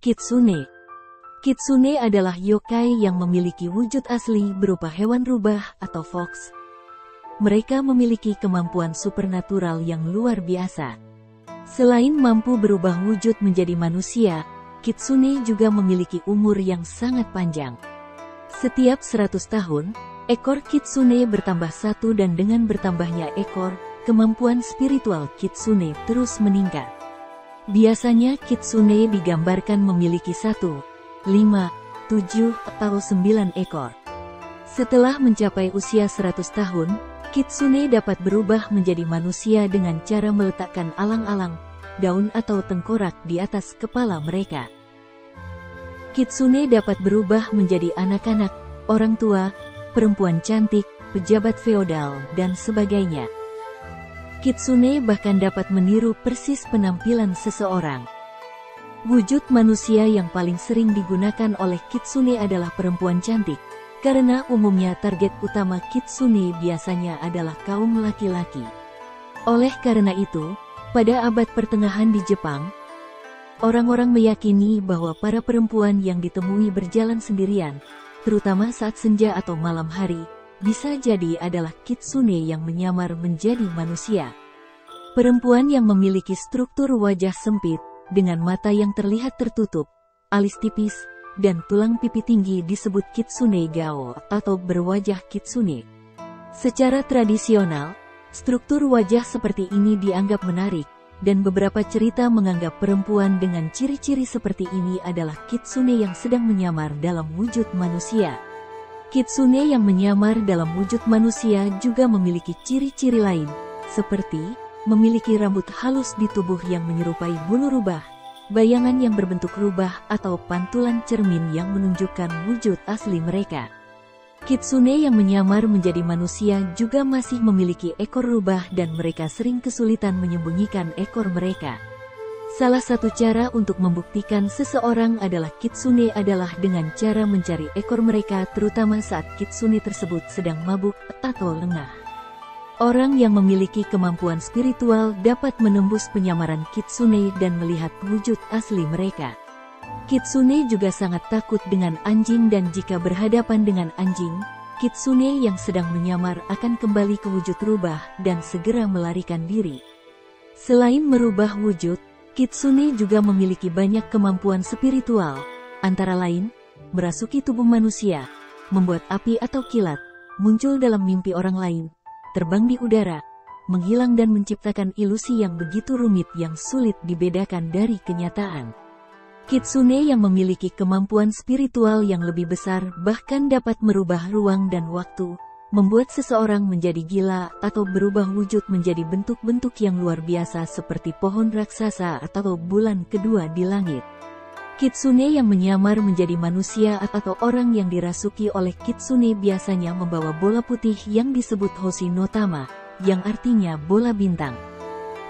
Kitsune. Kitsune adalah yokai yang memiliki wujud asli berupa hewan rubah atau fox. Mereka memiliki kemampuan supernatural yang luar biasa. Selain mampu berubah wujud menjadi manusia, kitsune juga memiliki umur yang sangat panjang. Setiap 100 tahun, ekor kitsune bertambah satu dan dengan bertambahnya ekor, kemampuan spiritual kitsune terus meningkat. Biasanya kitsune digambarkan memiliki 1, 5, 7, atau 9 ekor. Setelah mencapai usia 100 tahun, kitsune dapat berubah menjadi manusia dengan cara meletakkan alang-alang, daun atau tengkorak di atas kepala mereka. Kitsune dapat berubah menjadi anak-anak, orang tua, perempuan cantik, pejabat feodal, dan sebagainya. Kitsune bahkan dapat meniru persis penampilan seseorang. Wujud manusia yang paling sering digunakan oleh kitsune adalah perempuan cantik, karena umumnya target utama kitsune biasanya adalah kaum laki-laki. Oleh karena itu, pada abad pertengahan di Jepang, orang-orang meyakini bahwa para perempuan yang ditemui berjalan sendirian, terutama saat senja atau malam hari, bisa jadi adalah kitsune yang menyamar menjadi manusia. Perempuan yang memiliki struktur wajah sempit, dengan mata yang terlihat tertutup, alis tipis, dan tulang pipi tinggi disebut kitsune gao atau berwajah kitsune. Secara tradisional, struktur wajah seperti ini dianggap menarik, dan beberapa cerita menganggap perempuan dengan ciri-ciri seperti ini adalah kitsune yang sedang menyamar dalam wujud manusia. Kitsune yang menyamar dalam wujud manusia juga memiliki ciri-ciri lain, seperti memiliki rambut halus di tubuh yang menyerupai bulu rubah, bayangan yang berbentuk rubah atau pantulan cermin yang menunjukkan wujud asli mereka. Kitsune yang menyamar menjadi manusia juga masih memiliki ekor rubah dan mereka sering kesulitan menyembunyikan ekor mereka. Salah satu cara untuk membuktikan seseorang adalah kitsune adalah dengan cara mencari ekor mereka terutama saat kitsune tersebut sedang mabuk atau lengah. Orang yang memiliki kemampuan spiritual dapat menembus penyamaran kitsune dan melihat wujud asli mereka. Kitsune juga sangat takut dengan anjing dan jika berhadapan dengan anjing, kitsune yang sedang menyamar akan kembali ke wujud rubah dan segera melarikan diri. Selain merubah wujud, kitsune juga memiliki banyak kemampuan spiritual, antara lain, merasuki tubuh manusia, membuat api atau kilat, muncul dalam mimpi orang lain, terbang di udara, menghilang dan menciptakan ilusi yang begitu rumit yang sulit dibedakan dari kenyataan. Kitsune yang memiliki kemampuan spiritual yang lebih besar bahkan dapat merubah ruang dan waktu, membuat seseorang menjadi gila atau berubah wujud menjadi bentuk-bentuk yang luar biasa seperti pohon raksasa atau bulan kedua di langit. Kitsune yang menyamar menjadi manusia atau orang yang dirasuki oleh kitsune biasanya membawa bola putih yang disebut Hoshi no Tama, yang artinya bola bintang.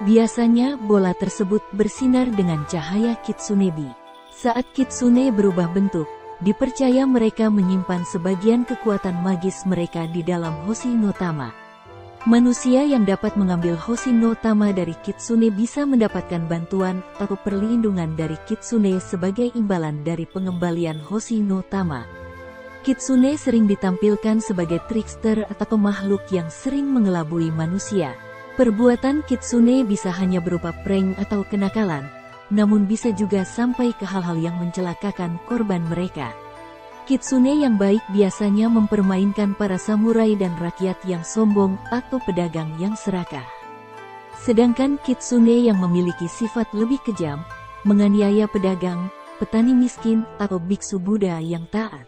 Biasanya bola tersebut bersinar dengan cahaya kitsunebi. Saat kitsune berubah bentuk, dipercaya mereka menyimpan sebagian kekuatan magis mereka di dalam Hoshi no Tama. Manusia yang dapat mengambil Hoshi no Tama dari kitsune bisa mendapatkan bantuan atau perlindungan dari kitsune sebagai imbalan dari pengembalian Hoshi no Tama. Kitsune sering ditampilkan sebagai trickster atau makhluk yang sering mengelabui manusia. Perbuatan kitsune bisa hanya berupa prank atau kenakalan, namun bisa juga sampai ke hal-hal yang mencelakakan korban mereka. Kitsune yang baik biasanya mempermainkan para samurai dan rakyat yang sombong atau pedagang yang serakah. Sedangkan kitsune yang memiliki sifat lebih kejam, menganiaya pedagang, petani miskin, atau biksu Buddha yang taat.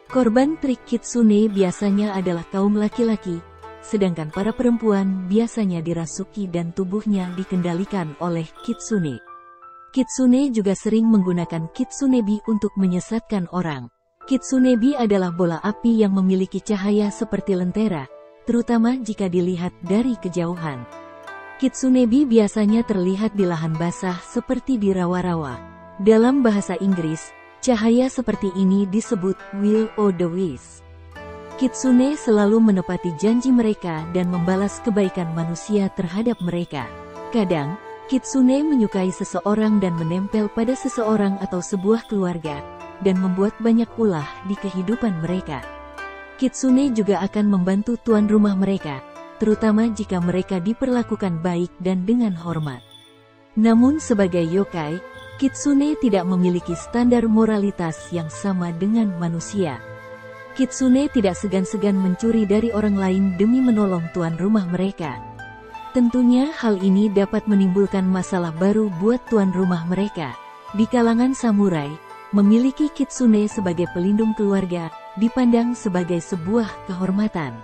Korban trik kitsune biasanya adalah kaum laki-laki, sedangkan para perempuan biasanya dirasuki dan tubuhnya dikendalikan oleh kitsune. Kitsune juga sering menggunakan kitsunebi untuk menyesatkan orang. Kitsunebi adalah bola api yang memiliki cahaya seperti lentera, terutama jika dilihat dari kejauhan. Kitsunebi biasanya terlihat di lahan basah seperti di rawa-rawa. Dalam bahasa Inggris, cahaya seperti ini disebut will o' the wisp. Kitsune selalu menepati janji mereka dan membalas kebaikan manusia terhadap mereka. Kadang, Kitsune menyukai seseorang dan menempel pada seseorang atau sebuah keluarga, dan membuat banyak ulah di kehidupan mereka. Kitsune juga akan membantu tuan rumah mereka, terutama jika mereka diperlakukan baik dan dengan hormat. Namun sebagai yokai, Kitsune tidak memiliki standar moralitas yang sama dengan manusia. Kitsune tidak segan-segan mencuri dari orang lain demi menolong tuan rumah mereka. Tentunya hal ini dapat menimbulkan masalah baru buat tuan rumah mereka. Di kalangan samurai, memiliki kitsune sebagai pelindung keluarga dipandang sebagai sebuah kehormatan.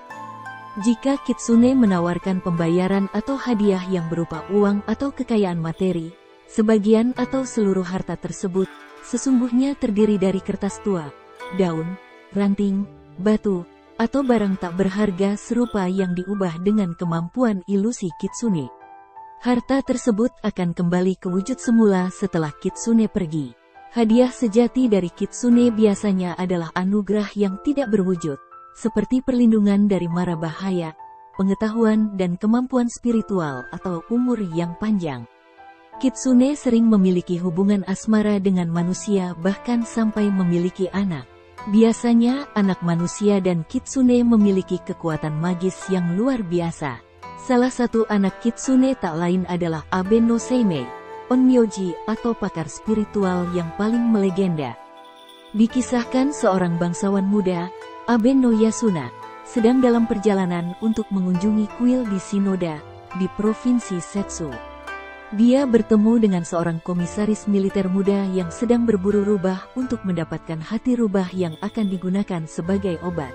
Jika kitsune menawarkan pembayaran atau hadiah yang berupa uang atau kekayaan materi, sebagian atau seluruh harta tersebut sesungguhnya terdiri dari kertas tua, daun, ranting, batu, atau barang tak berharga serupa yang diubah dengan kemampuan ilusi kitsune. Harta tersebut akan kembali ke wujud semula setelah kitsune pergi. Hadiah sejati dari kitsune biasanya adalah anugerah yang tidak berwujud, seperti perlindungan dari mara bahaya, pengetahuan dan kemampuan spiritual atau umur yang panjang. Kitsune sering memiliki hubungan asmara dengan manusia bahkan sampai memiliki anak. Biasanya, anak manusia dan kitsune memiliki kekuatan magis yang luar biasa. Salah satu anak kitsune tak lain adalah Abe no Seimei, onmyoji atau pakar spiritual yang paling melegenda. Dikisahkan seorang bangsawan muda, Abe no Yasuna, sedang dalam perjalanan untuk mengunjungi kuil di Shinoda, di Provinsi Setsu. Dia bertemu dengan seorang komisaris militer muda yang sedang berburu rubah untuk mendapatkan hati rubah yang akan digunakan sebagai obat.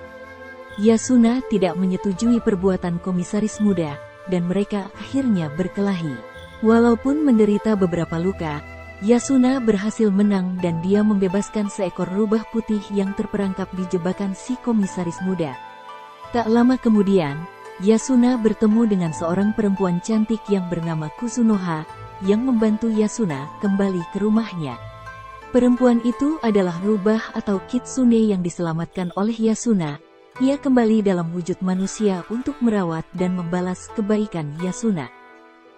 Yasuna tidak menyetujui perbuatan komisaris muda, dan mereka akhirnya berkelahi. Walaupun menderita beberapa luka, Yasuna berhasil menang dan dia membebaskan seekor rubah putih yang terperangkap di jebakan si komisaris muda. Tak lama kemudian, Yasuna bertemu dengan seorang perempuan cantik yang bernama Kuzunoha, yang membantu Yasuna kembali ke rumahnya. Perempuan itu adalah rubah atau kitsune yang diselamatkan oleh Yasuna. Ia kembali dalam wujud manusia untuk merawat dan membalas kebaikan Yasuna.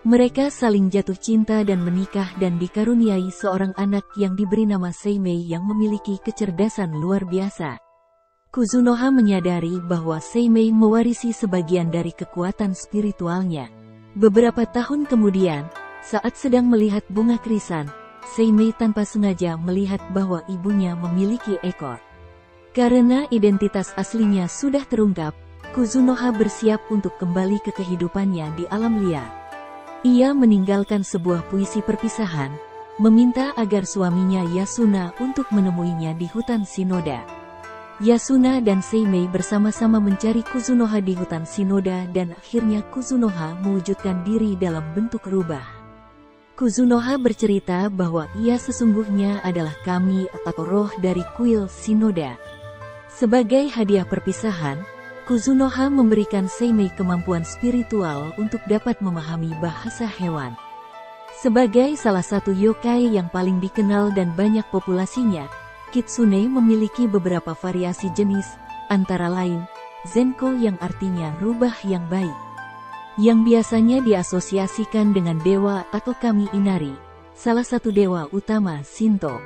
Mereka saling jatuh cinta dan menikah dan dikaruniai seorang anak yang diberi nama Seimei yang memiliki kecerdasan luar biasa. Kuzunoha menyadari bahwa Seimei mewarisi sebagian dari kekuatan spiritualnya. Beberapa tahun kemudian, saat sedang melihat bunga krisan, Seimei tanpa sengaja melihat bahwa ibunya memiliki ekor. Karena identitas aslinya sudah terungkap, Kuzunoha bersiap untuk kembali ke kehidupannya di alam liar. Ia meninggalkan sebuah puisi perpisahan, meminta agar suaminya Yasuna untuk menemuinya di hutan Shinoda. Yasuna dan Seimei bersama-sama mencari Kuzunoha di hutan Shinoda dan akhirnya Kuzunoha mewujudkan diri dalam bentuk rubah. Kuzunoha bercerita bahwa ia sesungguhnya adalah kami atau roh dari kuil Shinoda. Sebagai hadiah perpisahan, Kuzunoha memberikan Seimei kemampuan spiritual untuk dapat memahami bahasa hewan. Sebagai salah satu yokai yang paling dikenal dan banyak populasinya, kitsune memiliki beberapa variasi jenis, antara lain, Zenko yang artinya rubah yang baik, yang biasanya diasosiasikan dengan dewa atau kami Inari, salah satu dewa utama Shinto.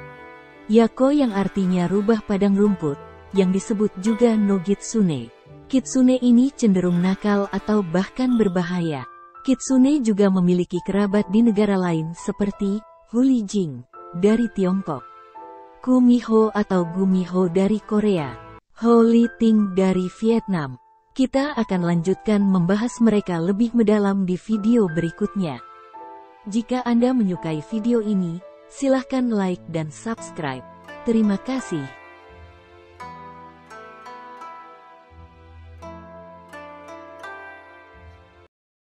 Yako yang artinya rubah padang rumput, yang disebut juga no-gitsune. Kitsune ini cenderung nakal atau bahkan berbahaya. Kitsune juga memiliki kerabat di negara lain seperti Hulijing dari Tiongkok, Kumiho atau Gumiho dari Korea, Holiting dari Vietnam. Kita akan lanjutkan membahas mereka lebih mendalam di video berikutnya. Jika Anda menyukai video ini, silahkan like dan subscribe. Terima kasih.